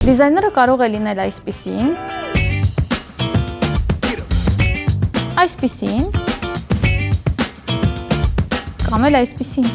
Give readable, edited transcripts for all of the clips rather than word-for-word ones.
Դիզայները կարող է լինել այսպիսին, կամ էլ այսպիսին։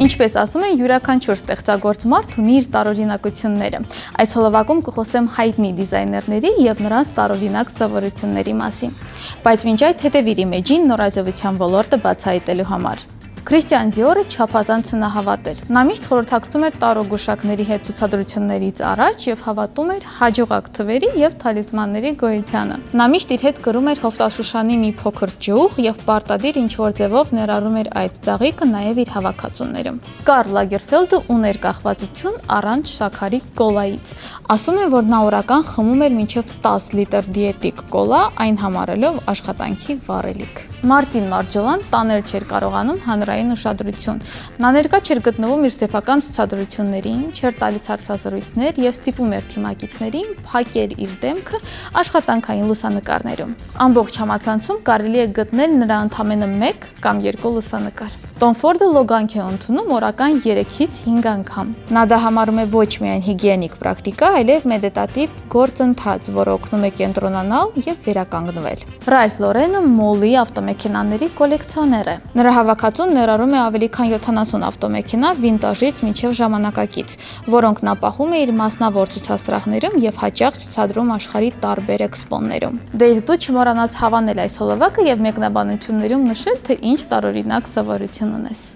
Ինչպես ասում են, յուրաքանչյուր ստեղծագործ մարդ ունի իր տարօրինակությունները։ Այս հոլովակում կխոսեմ հայտնի դիզայներների եւ նրանց տարօրինակ սովորությունների մասին։ Բայց մինչ այդ հետևիր իմեջին նորաձևության ոլորտը բացահայտելու համար։ Քրիստիան Դիորը չափազանց սնահավատ էր։ Նա միշտ խորհրդակցում էր տարոգուշակների հետ ցուցադրություններից առաջ եւ հավատում էր հաջողակ թվերի եւ թալիսմանների գոյությանը։ Նա միշտ իր հետ կրում էր հովտաշուշանի մի փոքր ճյուղ եւ պարտադիր ինչ-որ ձևով ներառում էր այդ ծաղիկը նաեւ իր հավաքածուներում։ Կարլ Լագերֆելդը ուներ կախվածություն առանց շաքարի կոլայից։ Ասում են, որ նա օրական խմում էր մինչև 10 լիտր դիետիկ կոլա, այն համարելով աշխատանքի վառելիք։ Մարտին Մարջելան տանել չէր կարողանում հանրային ուշադրություն։ Նա ներկա չէր գտնվում իր սեփական ցուցադրություններին, չէր տալիս հարցազրույցներ եւ ստիպում էր թիմակիցներին փակել իր դեմքը աշխատանքային լուսանկարներում։ Ամբողջ համացանցում կարելի է գտնել նրա ընդամենը 1 կամ 2 լուսանկար։ Տոմ Ֆորդը լոգանք է ընդունում օրական 3-ից 5 անգամ։ Նա դա համարում է ոչ միայն հիգիենիկ պրակտիկա, այլև մեդիտատիվ գործընթաց, որը օգնում է կենտրոնանալ եւ վերականգնվել։ Ռալֆ Լորենը մոլի ավտոմեքենաների կոլեկցիոներ է։ Նրա հավաքածուն ներառում է ավելի քան 70 ավտոմեքենա վինտաժից մինչև ժամանակակից, որոնք նա պահում է իր մասնավոր ցուցասրահներում եւ հաճախ ցուցադրում աշխարհի տարբեր էքսպոներում։ Դե իսկ դու չմոռանաս հավանել այս հոլովակը եւ մեկնաբանություններում նշել, թե ինչ տարօրինակ սովորություն ունես։